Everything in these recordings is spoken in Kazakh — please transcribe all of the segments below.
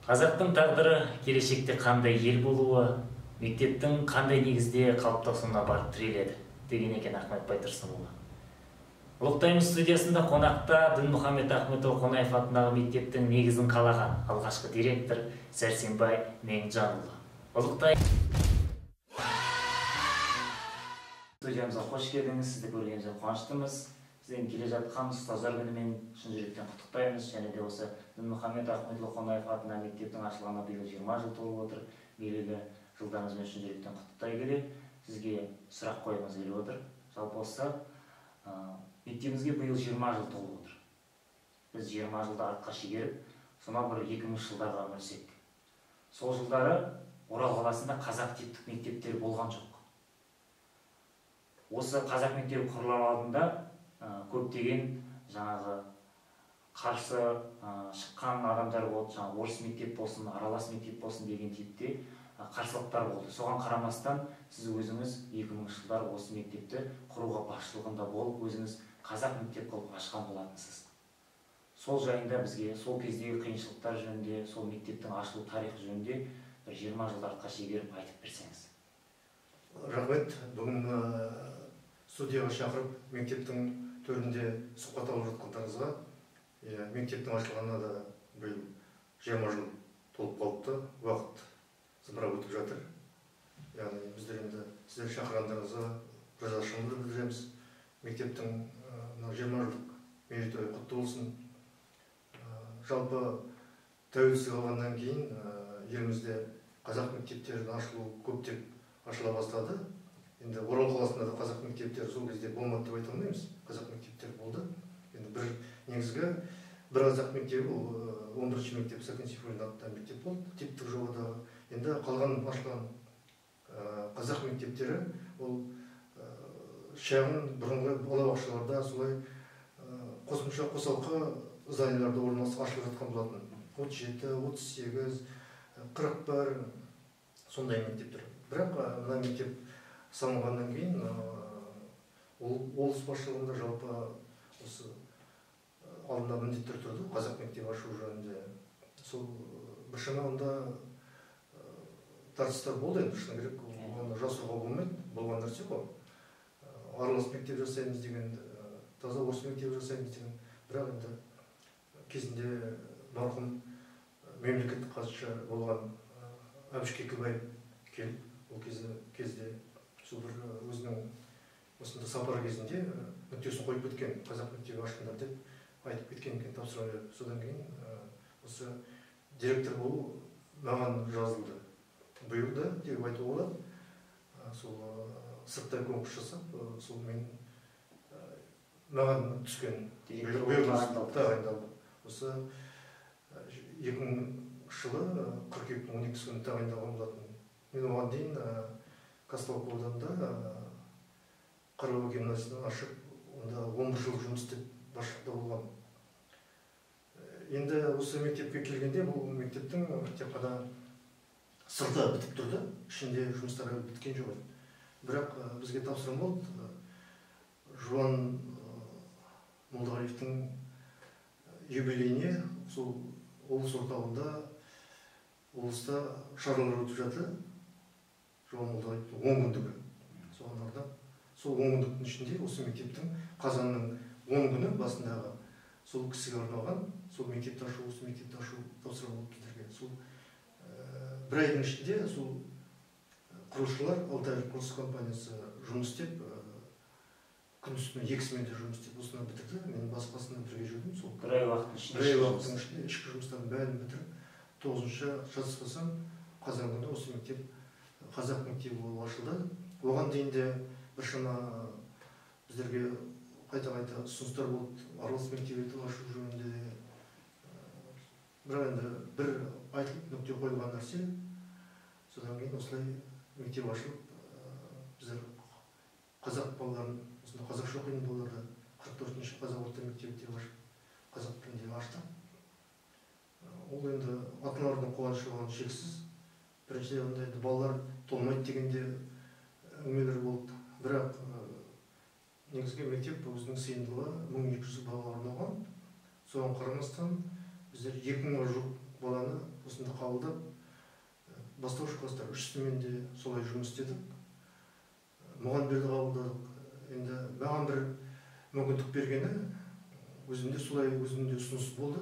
Қазақтың тағдыры келешекте қандай ел болуы, мектептің қандай негізде қалыптасуына барып тіреледі деген екен Ахмет Байтұрсынұлы. Ұлықтаймыз студиясында қонақта Дінмұхамед Ахметұлы Қонаев атындағы мектептің негізін қалаған алғашқы директор Сәрсенбай Меңжанұлы. Студиямызға қош келдіңіз, сізді көргенімізге қуаныштымыз. Сізден келе жатқан ұстаздар күнімен шын жүректен құттықтаймыз. Және де осы Дінмұхамед Ахметұлы Қонаев атындағы мектептің ашылғанына биыл 20 жыл толып отыр. Белгілі жылдарыңызбен шын жүректен құттықтай келе, сізге сұрақ қойғымыз келіп отыр. Жалпы осы мектебімізге биыл 20 жыл толып отыр. Біз 20 жылда артқа шегеріп, сонау бір 2000 жылдарға үңілсек. Сол жылдары Орал қаласында қазақ типтік мектептер болған жоқ. Осы қазақ мектебі құрылар алдында көптеген жаңағы қарсы шыққан адамдар болды. Жаңағы орыс мектеп болсын, аралас мектеп болсын деген типте қарсылықтар болды. Соған қарамастан сіз өзіңіз 2000 жылдар осы мектепті құруға басшылығында болып, өзіңіз қазақ мектеп қылып ашқан болатынсыз. Сол жайында бізге сол кездегі қиыншылықтар жөнінде, сол мектептің ашылу тарихы жөнінде бір 20 жылдар артқа шегеріп айтып берсеңіз. Рахмет, бүгін студияға шақырып, мектептің төрінде сұхбат алып жатқандарыңызға. Мектептің ашылғанына да биыл 20 жыл толып қалыпты, уақыт зымырап өтіп жатыр. Яғни біздер енді сіздер шақырғандарыңызға ризашылығымызды білдіреміз. Мектептің 20 жылдық мерейтойы құтты болсын. Жалпы тәуелсіздік алғаннан кейін елімізде қазақ мектептерінің ашылуы көптеп ашыла бастады. Енді Орал қаласында да қазақ мектептері сол кезде болмады деп айта алмаймыз. Қазақ мектептері болды. Енді бір негізгі бір қазақ мектебі, ол 11-ші мектеп Сәкен Сейфуллин атындағы мектеп болды, типтік жобадағы. Енді қалған ашылған қазақ мектептері ол шағын бұрынғы балабақшаларда солай қосымша қосалқы зданияларда орналасып ашылып жатқан болатын. 37, 38, 41 сондай мектептер. Бірақ мына мектеп салынғаннан кейін облыс басшылығында жалпы осы алдында міндеттер тұрды қазақ мектебі ашу жөнінде. Сол біршама онда тартыстар болды, енді шыны керек, оны жасыруға болмайды, болған нәрсе ғой. Аралас мектеп жасаймыз деген, таза орыс мектеп жасаймыз деген. Бірақ енді кезінде марқұм мемлекеттік хатшы болған Әбіш Кекілбаев келіп, ол кезде сол бір өзінің осында сапар кезінде нүктесін қойып кеткен, қазақ мектебі ашыңдар деп айтып кеткен екен, тапсырма беріп. Содан кейін осы директор болу маған жазылды. Биыл да деп айтуға болады. Сол сырттай конкурс жасап, сол мен маған түскен тағайындалды. Осы 2000 жылы қыркүйектің 12-сі күні тағайындалған болатын. Мен оған дейін Казталов ауданында Қарауыл гимназиясын ашып, онда 11 жыл жұмыс істеп басшылықта болған. Енді осы мектепке келгенде бұл мектептің тек қана сырты бітіп тұрды, ішінде жұмыстар біткен жоқ еді. Бірақ бізге тапсырма болды. Жуан Молдағалиевтің юбилейіне сол облыс орталығында облыста шаралар өтіп жатыр. Жуан Молдағалиевтің 10 күндігі. Соған арнап, сол 10 күндіктің ішінде осы мектептің қазанның 10 күні басындағы сол кісіге арналған, сол мектепті ашу, осы мектепті ашу тапсырма болып кетірген. Сол бір айдың ішінде сол құрылысшылар, Алтайлық құрылыс компаниясы жұмыс істеп, күн үстіне 2 сменде жұмыс істеп, осыны бітірді. Мен басқасында бірге жүрдім. Сол бір ай уақыттың ішінде ішкі жұмыстардың бәрін бітіріп, 9-шы шатаспасам қазан күні осы мектеп қазақ мектебі болып ашылды. Оған дейін де біршама біздерге қайта-қайта ұсыныстар болды, аралас мектепті ашу жөнінде. Бірақ енді бір айтылып нүкте қойылған нәрсе. Содан кейін осылай мектеп ашылып, біздер қазақ балаларын, қазақша оқитын балаларды 44-ші қазақ орта мектебі деп ашып, қазақ тілінде аштық. Ол енді ата-аналардың қуанышы болған шексіз. Біріншіден онда балалар толмайды дегенде әңгімелер болды. Бірақ негізгі мектеп өзінің сыйымдылығы 1200 балаға арналған. Соған қарамастан біздер 2000-ға жуық баланы осында қабылдап, бастауыш класстар 3-мен де солай жұмыс істедік. Мұғалімдерді қабылдадық. Енді маған бір мүмкіндік бергені, өзімде солай өзімде ұсыныс болды.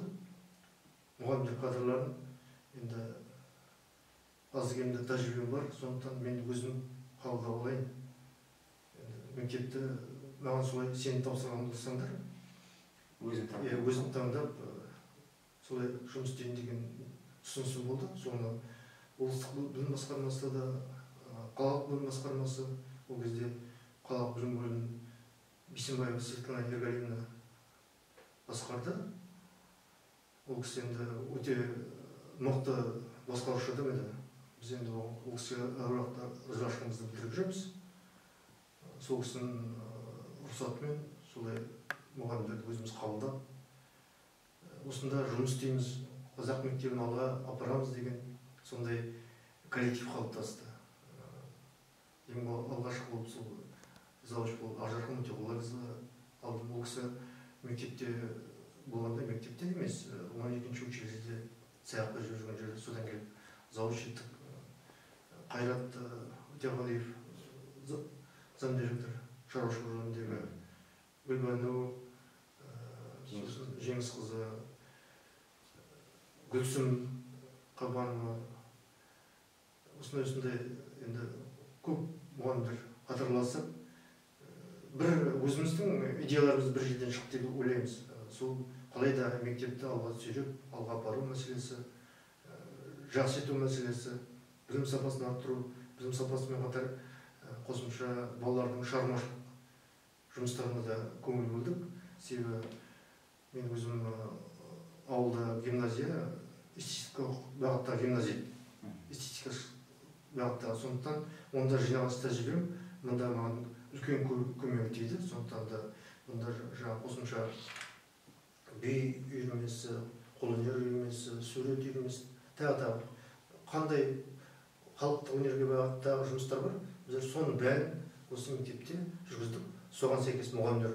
Мұғалімдер кадрларын енді аз-кемде тәжірибем бар, сондықтан мен өзім қабылдап алайын. Мектепті маған солай сені тапсырған болсаңдар, өзім таңдап солай жұмыс істейін деген ұсынысым болды. Соны облыстық білім басқармасы да, қалалық білім басқармасы, ол кезде қалалық білім бөлімін Бейсенбаева Светлана Ергалиевна басқарды. Ол кісі енді өте мықты басқарушы адам еді. Біз енді ол кісіге ризашылығымызды білдіріп жүрміз. Сол кісінің рұқсатымен солай мұғалімдерді өзіміз қабылдап, осында жұмыс істейміз, қазақ мектебін алға апарамыз деген сондай коллектив қалыптасты. Ең алғашқы болып сол завуч болып Ақжарқын Өтеғұлқызы алдым. Ол кісі мектепте болғанда, мектепте емес, 12-ші училищеде саяқта жүрген жерде, содан келіп завуч еттік. Қайрат Өтеғалиев замдиректор шаруашылық жөніндегі, Гүлбану Жеңісқызы, Гүлсім Қабанова, осындай енді көп мұғалімдер қатарласып, бір өзіміздің идеяларымыз бір жерден шықты деп ойлаймыз. Сол қалайда мектепті алға сүйреп, алға апару мәселесі, жақсы ету мәселесі, білім сапасын арттыру, білім сапасымен қатар қосымша балалардың шығармашылық жұмыстарына да көңіл бөлдік. Себебі мен өзім ауылда гимназия, эстетикалық бағыттағы гимназия, эстетика бағыттағы, сондықтан онда жинаған тәжірибем мында маған үлкен көмек тиді. Сондықтан да мында жаңа қосымша би үйірмесі, қолөнер үйірмесі, сурет үйірмесі, тағы қандай халықтық өнерге бағыттағы жұмыстар бар, біздер соның бәрін осы мектепте жүргіздік. Соған сәйкес мұғалімдер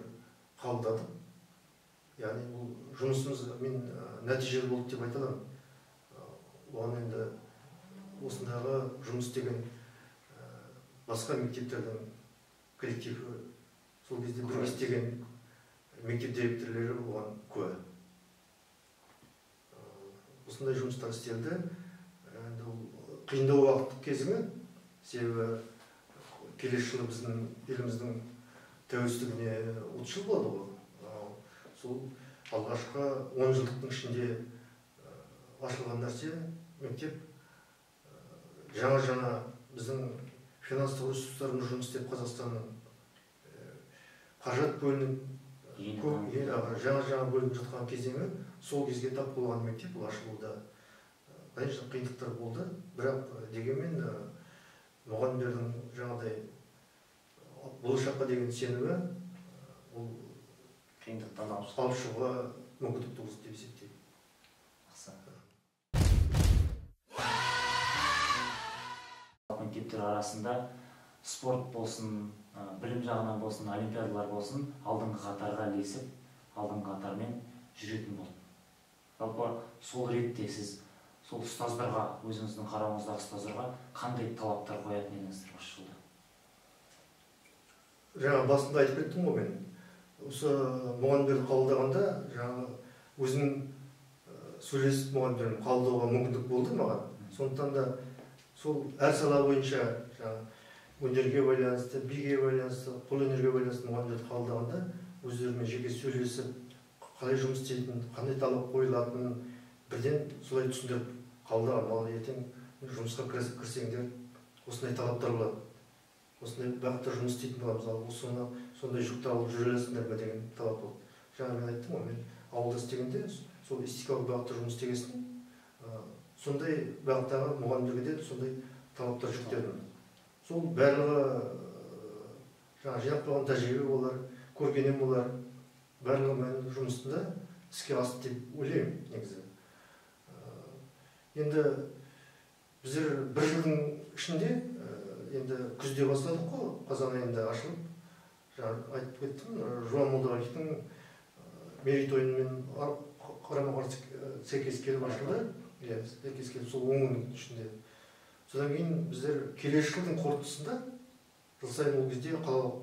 қабылдадық. Яғни бұл жұмысымыз мен нәтижелі болды деп айта аламын. Оған енді осындағы жұмыс деген басқа мектептердің коллективі, сол кезде бір істеген мектеп директорлері оған куә. Осындай жұмыстар істелді. Қиындау уақыт кезеңі, себебі келесі жылы біздің еліміздің тәуелсіздігіне 30 жыл болады ғой. Сол алғашқы 10 жылдықтың ішінде ашылған нәрсе мектеп жаңа біздің финанстық ресурстармен жұмыс істеп Қазақстанның қаражат бөлініп жаңа бөлініп жатқан кезеңі, сол кезге тап болған мектеп ашылуда конечно қиындықтар болды, бірақ дегенмен мұғалімдердің жаңағыдай болашаққа деген сенімі ол қиындықтан алып шығуға мүмкіндік туғызды деп есептеймін. Мектептер арасында спорт болсын, білім жағынан болсын, олимпиадалар болсын, алдыңғы қатарға ілесіп, алдыңғы қатармен жүретін болды. Жалпы сол ретте сіз сол ұстаздарға, өзіңіздің қарауыңыздағы ұстаздарға қандай талаптар қоятын едіңіздер осы жылда? Жаңа басында айтып кеттім ғой мен. Осы мұғалімдерді қабылдағанда, жаңа өзім сөйлесіп мұғалімдерін қабылдауға мүмкіндік болды маған. Сондықтан да сол әр сала бойынша өнерге байланысты, биге байланысты, қолөнерге байланысты мұғалімдерді қабылдағанда өздерімен жеке сөйлесіп, қалай жұмыс істейтін, қандай талап қойылатынын бірден солай түсіндіріп қабылдаған. Ал ертең жұмысқа кірсеңдер осындай талаптар болады, осындай бағытта жұмыс істейтін боламыз, ал сондай жүкті алып жүре аласыңдар ма деген талап болды. Жаңа мен айттым ғой, мен ауылда істегенде сол эстетикалық бағытта жұмыс істегесін, сондай бағыттағы мұғалімдерге де сондай талаптар жүктедім. Сол барлығы жинап қойған тәжірибе болар, көргенім болар, барлығы мен жұмысында іске асты деп ойлаймын негізі. Енді біздер бір жылдың ішінде, енді күзде бастадық қой, қазан айында ашылып, айтып кеттім, Жуан Молдағалиевтің мерейтойымен қарама-қарсы сәйкес келіп ашылды. сәйкес келіп сол 10 күннің ішінде. Содан кейін біздер келесі жылдың қорытындысында жыл сайын ол кезде қалалық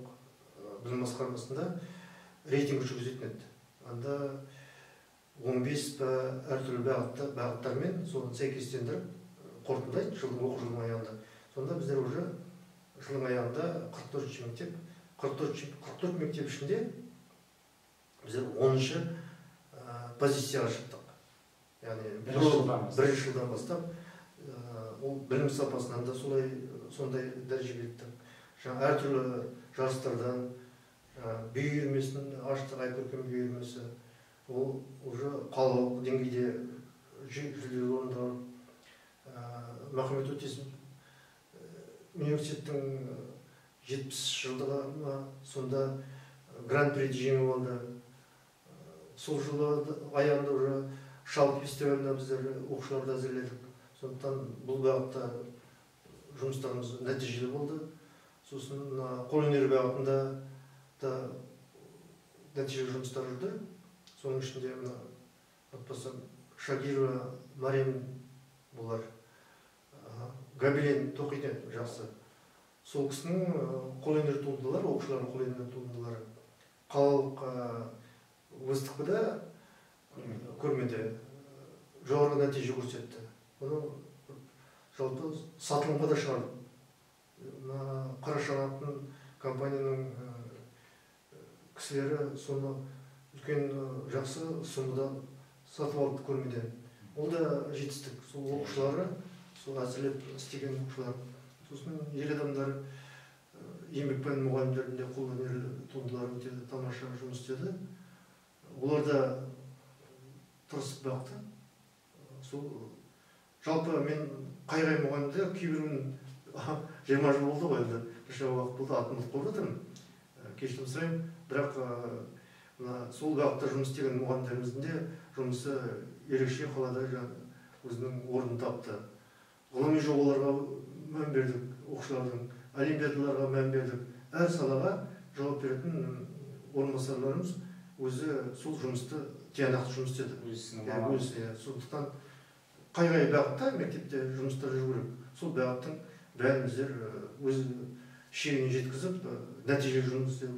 білім басқармасында рейтинг жүргізетін еді. Анда 15 па әртүрлі бағыттармен соны сәйкестендіріп қорытындылайды жылдың оқу жылының аяғында. Сонда біздер уже жылдың аяғында 44 мектеп, 44 мектеп ішінде біздер 10-шы позицияға шықтық. Яғни бірінші жылдан бастап ол білім сапасынан да сондай дәрежеге жеттік. Жаңа әртүрлі жарыстардан би үйірмесінің аштық ай көркем би үйірмесі, ол уже қалалық деңгейде жүлделі орындар. Махамбет Өтесін университеттің 70 жылдығына сонда гран-приді жеңіп алды. Сол жылы аяғында уже шалт фестиваліне біздер оқушыларды әзірледік. Сондықтан бұл бағытта жұмыстарымыз нәтижелі болды. Сосын қолөнер бағытында да нәтижелі жұмыстар жүрді. Соның ішінде отбасым Шагирова Марем болар. Габелен тоқитын жақсы. Сол кісінің қолөнер туындылары, оқушылардың қолөнер туындылары қалалық выставкада көрмеде жоғары нәтиже көрсетті. Оны жалпы сатылымға да шығардық. Қарашығанақтың компанияның кісілері соны үлкен жақсы сомада сатып алды көрмеден. Ол да жетістік. Сол оқушылары, сол әзірлеп істеген оқушылар. Сосын ер адамдар еңбек пән мұғалімдерінде қолөнер туындылары өте тамаша жұмыс істеді. Олар да тырысып бақты. Сол жалпы мен қай мұғалімде кейбірін 20 жыл болды ғой, енді біршама уақыт болды, атын ұмытып қалып жатырмын. Кешірім сұраймын, бірақ сол бағытта жұмыс істеген мұғалімдеріміздің де жұмысы ерекше қалада өзінің орнын тапты. Ғылыми жобаларға мән бердік, оқушылардың олимпиадаларға мән бердік. Әр салаға жауап беретін орынбасарларымыз өзі сол жұмысты тиянақты жұмыс істеді. Сондықтан қай бағытта мектепте жұмыстар жүру керек. Сол бағыттың бәрін біздер өз шегіне жеткізіп, нәтижелі жұмыс істеу.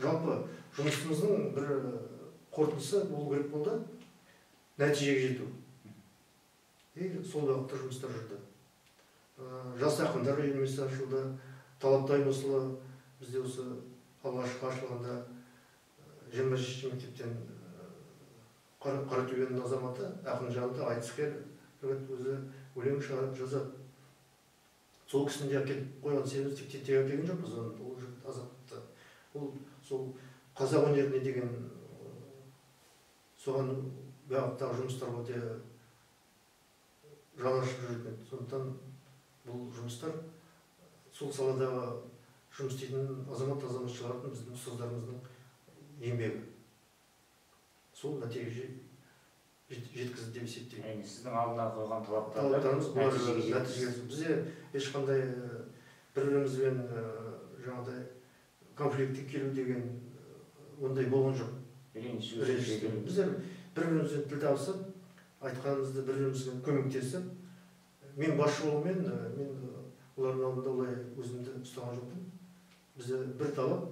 Жалпы жұмысымыздың бір қорытындысы болу керек болды, нәтижеге жету. Сол бағытта жұмыстар жүрді. Жас ақындар үйірмесі ашылды, талаптай осылы бізде осы алғашқы ашылғанда 25 мектептен Қаратөбенің азаматы ақын жанды айтыскер өзі өлең шығарып жазады. Сол кісінде әкеліп қойған себебіміз тек әкелген жоқпыз ол азаматты. Ол сол қазақ өнеріне деген соған бағыттағы жұмыстар өте жаңашыл жүрген. Сондықтан бұл жұмыстар сол саладағы жұмыс істейтін азамат шығаратын біздің ұстаздарымыздың еңбегі. Сол нәтижеге жеткізді деп есептеймін. Сіздің алдына қойған талаптарымыз нәтижеге бізде ешқандай бір-бірімізбен жаңағыдай конфликтке келу деген ондай болған жоқ. Біздер бір-бірімізбен тіл табысып, айтқанымызды бір-бірімізбен көмектесіп, мен басшы болумен мен олардың алдында олай өзімді ұстаған жоқпын. Бізде бір талап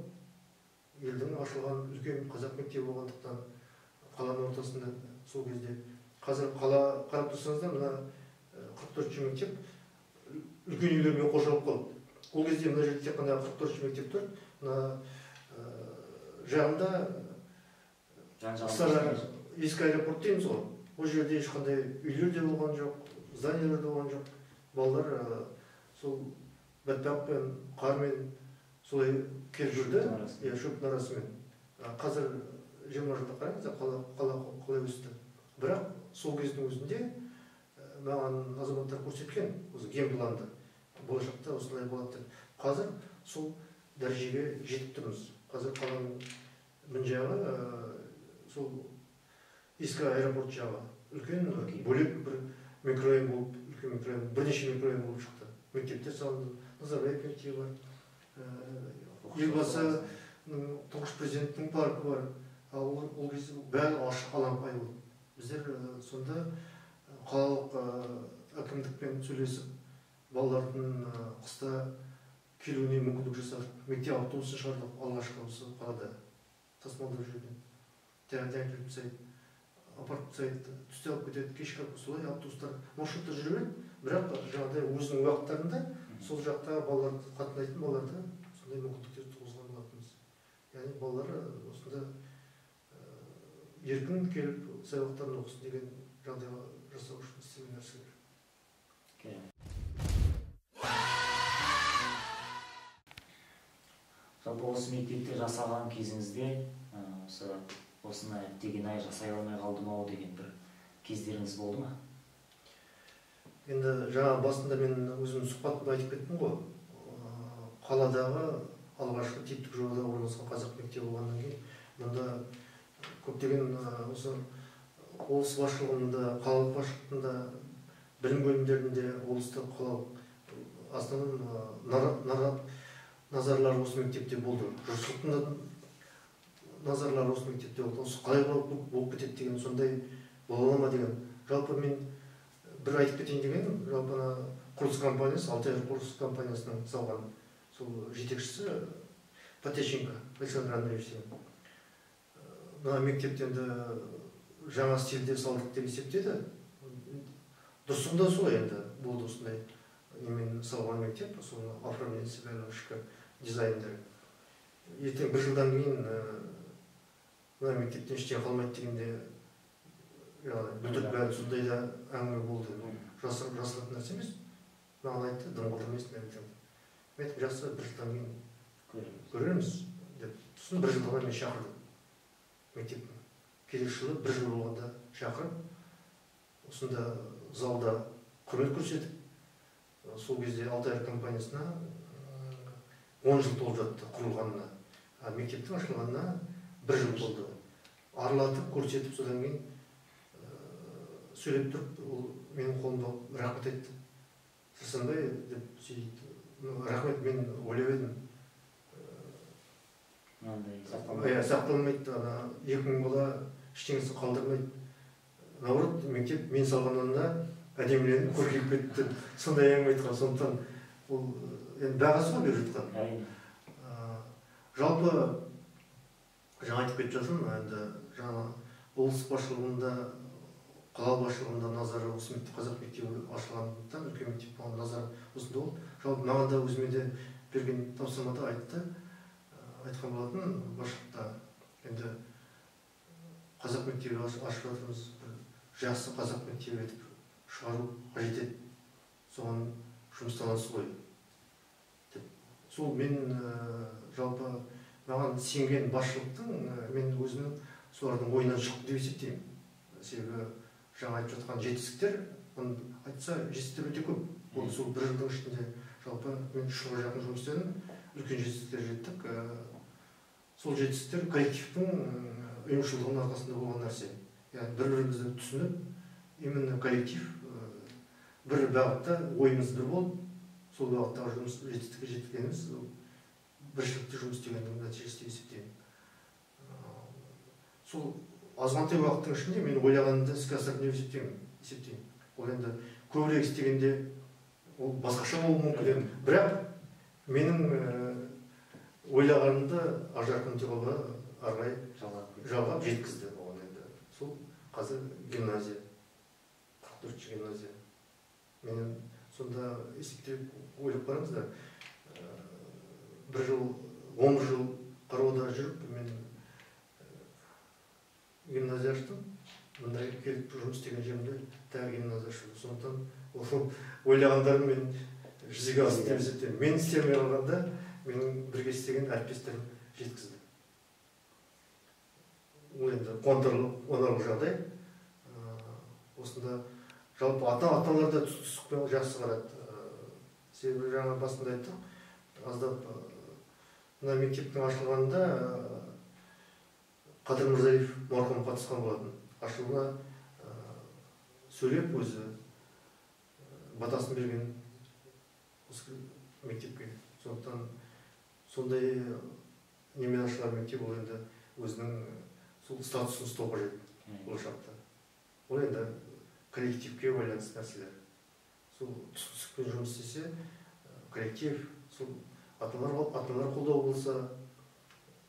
елдің ашылған үлкен қазақ мектебі болғандықтан қаланың ортасында сол кезде қазір қала қарап тұрсаңыздар мына 44 мектеп үлкен үйлермен қоршалып қалды. Ол кезде мына жерде тек қана 44 мектеп тұр. Мына жағында ескі аэропорт дейміз ғой. Ол жерде ешқандай үйлер де болған жоқ, зданиялар да болған жоқ. Балалар сол бәтпақпен, қармен солай келіп жүрді, шөптің арасымен. Қазір 20 жылда қараңыз, қала қалай өсті. Бірақ сол кездің өзінде маған азаматтар көрсеткен, осы ген планды. Болашақта осылай болады. Қазір сол дәрежеге жетіп тұрмыз. Қазір қаланың мін жағы, сол ескі аэропорт жағы. Үлкен бөлек бір микрорайон болып, үлкен микрорайон, бірнеше микрорайон болып шықты. Мектептер салынды, Назарбаев мектебі бар, елбасы тұңғыш президенттің паркі бар. Ол кезде бәрі ашық алаңқай болды. Біздер сонда қалалық әкімдікпен сөйлесіп, балалардың қыста келуіне мүмкіндік жасадық. Мектеп автобусын шығардық, алғашқы осы қалада тасымалдап жүрген. Тәңіріп тастайды, апарып тастайды, түсте алып кетеді, кешкі солай автобустар маршрутта жүре береді. Бірақ жаңағыдай өзінің уақыттарында сол жақта балалар қатынайтын балаларды сондай мүмкіндіктер туғызған болатынбыз. Яғни балалар осында еркін келіп сабақтарын оқысын деген жағдайға жасау үшін істеген нәрселер. Жалпы осы мектепте жасаған кезіңізде осыны деген жасай алмай қалдым ау деген бір кездеріңіз болды ма? Енді жаңа басында мен өзім сұхбатымда айтып кеттім ғой. Қаладағы алғашқы типтік жобада орналасқан қазақ мектебі болғаннан кейін, мұнда көптеген осы облыс басшылығында, қалалық басшылығында, білім бөлімдерінде, облыстық қалалық основном назарлар осы мектепте болды. Жұртшылықтың назарлары осы мектепте болды. Осы қалай болып кетеді деген, сондай бола ма деген. Жалпы мен бір айтып кетейін деген, жалпы құрылыс компаниясы, Алтайыр құрылыс компаниясының салған сол жетекшісі Потещенко Александр Андреевич деген. Мына мектепте енді жаңа стильде салдық деп есептеді. Дұрысында солай енді болды осындай немен салған мектеп, соны оформлениесі бәрі ішкі дизайндары. Ертең бір жылдан кейін мына мектептен ештеңе қалмайды дегенде бүйтіп бәрі сондай да әңгіме болды. Жасыратын нәрсе емес. Маған айтты, дым қалдырмайсың деп. Мен айтып, жақсы, бір жылдан кейін көреміз деп. Сосын бір жылдан мен шақырдым мектептің. Келесі жылы бір жыл болғанда шақырып, осында залда құрмет көрсетіп, сол кезде Алтайыр компаниясына 10 жыл толып жатты құрылғанына. Мектептің ашылғанына 1 жыл толды. Аралатып, көрсетіп, содан кейін сөйлеп тұрып, ол менің қолымда рахмет етті. Сырсанбай деп сөйлейді. Рахмет, мен ойлап едім. Сақталмайды, 2000 бала ештеңесі қалдырмайды. Наоборот, мектеп мен салғанында әдеміленіп, көркейіп кетті. Сондай әңгіме айтқан, сондықтан ол бағасы ғой беріп жатқан. Жалпы жаңа айтып кетіп жатырмын, енді жаңа облыс басшылығында, қала басшылығында назары осы мектеп қазақ мектебі ашылғандықтан, үлкен мектеп болған назар осында болды. Жалпы маған да өзіме де берген тапсырмада айтқан болатын басшылықта. Енді қазақ мектебі ашып жатырмыз, жақсы қазақ мектебі етіп шығару қажет еді. Соған жұмыстанасыз ғой. Сол мен жалпы маған сенген басшылықтың мен өзімнің солардың ойынан шықты деп есептеймін. Себебі жаңа айтып жатқан жетістіктер, оны айтса жетістіктер өте көп. Ол сол бір жылдың ішінде жалпы мен 3 жылға жақын жұмыс істедім, үлкен жетістіктер жеттік. Сол жетістіктер коллективтің ұйымшылдығының арқасында болған нәрсе. Яғни бір-бірімізді түсініп, именно коллектив бір бағытта ойымыз бір болып, сол бағыттағы жұмыс жетістікке жеткеніміз біршілікті жұмыс істегеннің нәтижесі деп есептеймін. Сол азғантай уақыттың ішінде мен ойлағанымды іске асырдым деп есептеймін. Ол енді көбірек істегенде ол басқаша болуы мүмкін. Бірақ менің ойлағанымды ажарқын жолға арғай жалғап жеткізді. Сол қазір гимназия, 44-ші гимназия. Мен сонда есептеп ойлап қараңыздар, 1 жыл, 10 жыл қарауда жүріп, мен гимназия аштым. Мұндай келіп жұмыс істеген жерімде тағы гимназия аштым. Сондықтан ойлағандарым мен жүзеге асты деп есептеймін. Мен істемей қалғанда менің бірге істеген әріптестерім жеткізді. Ол енді қуантарлық жағдай. Осында жалпы ата-аналар да түсіністікпен жақсы қарады. Себебі жаңа басында айттық, аздап мына мектептің ашылғанында Қадыр Мырзалиев марқұм қатысқан болатын. Ашылуына сөйлеп өзі батасын берген осы мектепке. Сондықтан сондай немен ашылған мектеп ол енді өзінің сол статусын ұстау қажет болашақта. Ол енді коллективке байланысты нәрселер. Сол түсіністікпен жұмыс істесе, коллектив, сол аталар қолдау болса,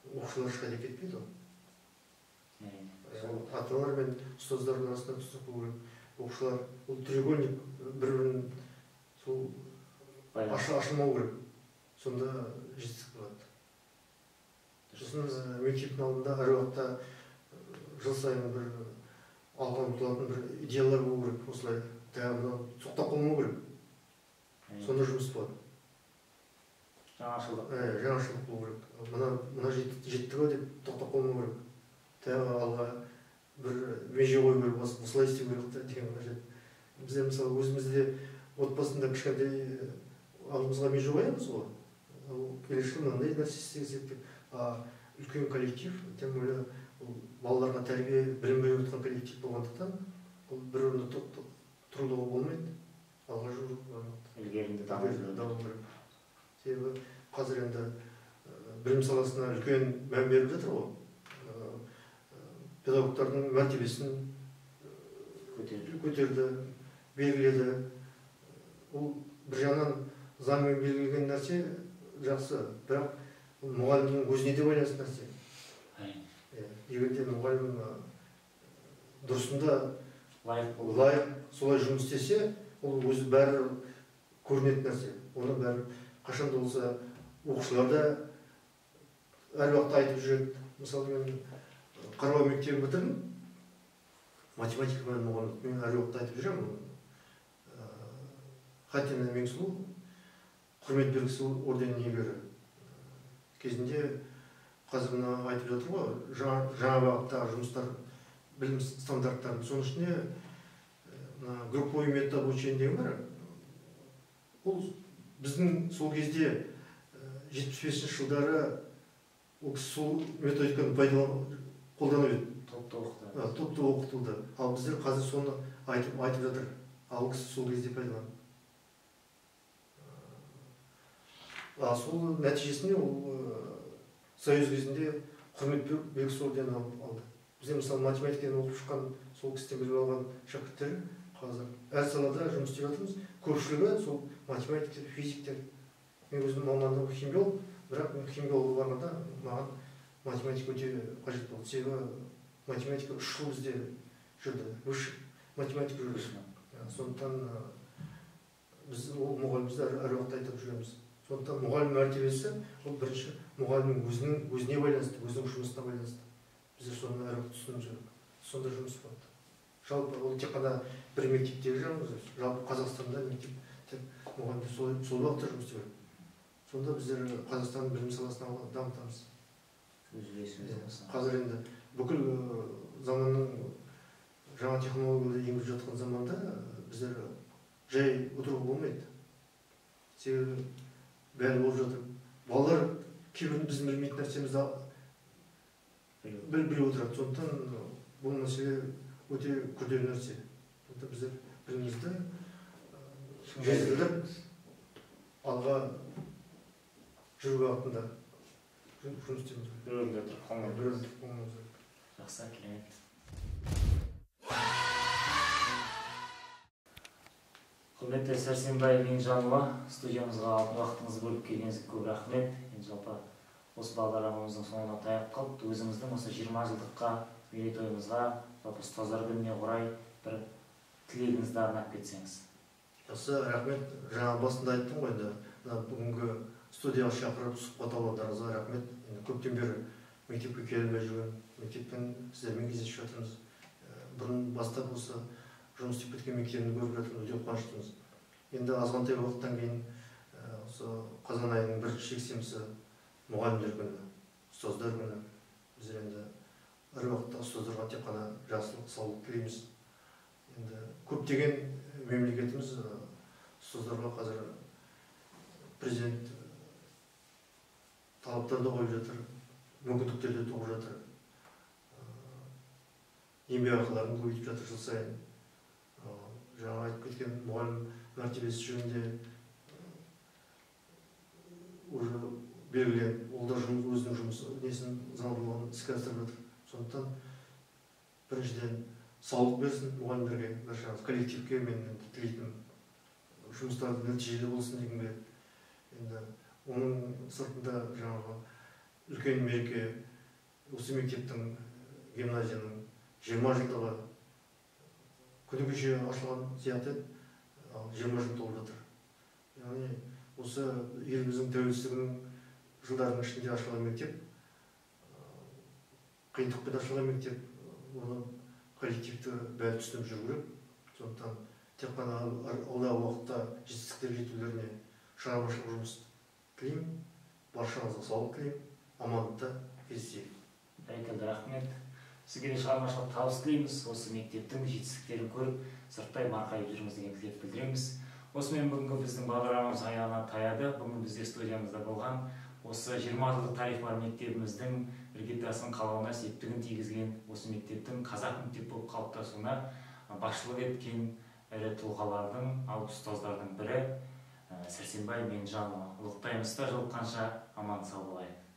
оқушылар ешқайда кетпейді. Аталар мен ұстаздардың арасында түсінік болу керек. Оқушылар ол треугольник бір-бірін сол ашылмау керек. Сонда жетістік болады. Сосын мектептің алдында әр уақытта жыл сайын бір алға ұмтылатын бір идеялар болу керек. Осылай таяғына соқтап қалмау керек. Сонда жұмыс болады. Жаңашылдық болу керек. Мына жеттігі деп тоқтап қалмау керек. Таяғы алға бір меже қою керек, осылай істеу керек деген қажет. Бізде мысалы өзімізде отбасында кішкентай алдымызға меже қоямыз ғой. Келесі жылы мынандай нәрсе істесек деп. Үлкен коллектив, тем более балаларға тәрбие, білім беріп жатқан коллектив болғандықтан, ол бір орында тұрылуға болмайды. Алға жүру ілгерінде даму керек. Себебі қазір енді білім саласына үлкен мән беріп жатыр ғой. Педагогтардың мәртебесін көтерді, белгіледі. Ол бір жағынан заңмен белгіленген нәрсе жақсы, бірақ мұғалімнің өзіне де байланысты нәрсе. Егер де мұғалім дұрысында лайық солай жұмыс істесе, ол өзі бәрі көрінетін нәрсе. Оны бәрі қашан да болса оқушыларда әр уақытта айтып жүреді. Мысалы мен Қарабай мектебін бітірдім, математика мен мұғалім, мен әр уақытта айтып жүремін. Хатина Меңсұлу құрмет белгісі орденінің иегері. Кезінде қазір мына айтып жатыр ғой, жаңа бағыттағы жұмыстар, білім стандарттарын, соның ішінде групповой метод обучения бар. Ол біздің сол кезде 75 жылдары ол кісі сол методиканы қолданып еді. Топта оқытылды. Ал біздер қазір соны айтып жатыр. Ал ол кісі сол кезде пайдаланды. Сол нәтижесінде ол Союз кезінде құрмет белгісі орденін алды. Бізде мысалы математиканы оқып шыққан, сол кісіден білім алған шәкірттер қазір әр салада жұмыс істеп жатырмыз. Көпшілігі сол математиктер, физиктер. Мен өзім мамандығым химиолог, бірақ мен химиолог болғанда маған математика өте қажет болды. Себебі математика 3 жыл бізде жүрді. Математика жүрді. Сондықтан біз ол мұғалімімізді әр уақытта айтып жүреміз. Сондықтан мұғалім мәртебесі ол бірінші мұғалімнің өзіне байланысты, өзінің жұмысына байланысты. Біздер соны әр уақытта түсініп жүрдік. Сонда жұмыс болады. Жалпы ол тек қана бір мектептегі жұмыс, жалпы Қазақстанда мектеп мұғалімдер сол уақытта жұмыс істеп жүреді. Сонда біздер Қазақстанның білім саласын дамытамыз. Қазір енді бүкіл заманның жаңа технологияларды енгізіп жатқан заманда біздер жай отыруға болмайды. Себебі бәрі болып жатыр. Балалар кейбір біздің білмейтін нәрсемізді біліп отырады. Сондықтан бұл мәселе өте күрделі нәрсе. Сондықтан біздер білімімізді жетілдіріп алға жүру бағытында жұмыс істейміз. Бірінде тұрып қалмау. Жақсы, керемет. Құрметті Сәрсенбай Меңжанұлы, студиямызға уақытыңызды бөліп келгеніңізге көп рахмет. Жалпы осы бағдарламамыздың соңына таяп қалып, өзіңіздің осы 20 жылдыққа мерейтойымызға, жалпы ұстаздар күніне орай бір тілегіңізді арнап кетсеңіз. Жақсы, рахмет. Жаңа басында айттым ғой, енді бүгінгі студияға шақырып сұхбат алғандарыңызға рахмет. Көптен бері мектепке келмей жүрген, мектеппен сіздермен кездесіп жатырмыз. Бұрын бастап осы жұмыс істеп кеткен мектебімді көріп жатырмыз, өте қуаныштымыз. Енді азғантай уақыттан кейін осы қазан айының 1-ші жексенбісі мұғалімдер күні, ұстаздар күні. Біздер енді әр уақытта ұстаздарға тек қана жақсылық, саулық тілейміз. Енді көптеген мемлекетіміз ұстаздарға қазір президент талаптар да қойып жатыр, мүмкіндіктер де туып жатыр. Еңбекақыларын көбейтіп жатыр жыл сайын. Жаңа айтып кеткен мұғалім мәртебесі жөнінде уже белгіленіп, ол да өзінің жұмысы несін заңдылығын іске асырып жатыр. Сондықтан біріншіден саулық берсін мұғалімдерге, баршаңыз коллективке мен тілейтінім жұмыстардың нәтижелі болсын дегенге. Енді оның сыртында жаңағы үлкен мереке, осы мектептің, гимназияның 20 жылдығы күні кеше ашылған сияқты 20 жыл толып жатыр. Яғни осы еліміздің тәуелсіздігінің жылдарының ішінде ашылған мектеп, қиындықпен ашылған мектеп, оны коллективті бәрі түсініп жүру керек. Сондықтан тек қана алдағы уақытта жетістіктерге жетулеріне шығармашылық жұмыс тілеймін, баршаңызға саулық тілеймін, амандықта кездесейік. Бәрекелді, рахмет. Сізге де шығармашылық табыс тілейміз. Осы мектептің жетістіктерін көріп, сырттай марқайып жүріңіз деген тілек білдіреміз. Осымен бүгінгі біздің бағдарламамыз аяғына таяды. Бүгін бізде студиямызда болған осы 20 жылдық тарихы бар мектебіміздің іргетасын қалауына септігін тигізген, осы мектептің қазақ мектеп болып қалыптасуына басшылық еткен ірі тұлғалардың, алып ұстаздардың бірі Сәрсенбай Менжанұлы. Ұлықтаймыз да, жолыққанша аман сау болайық.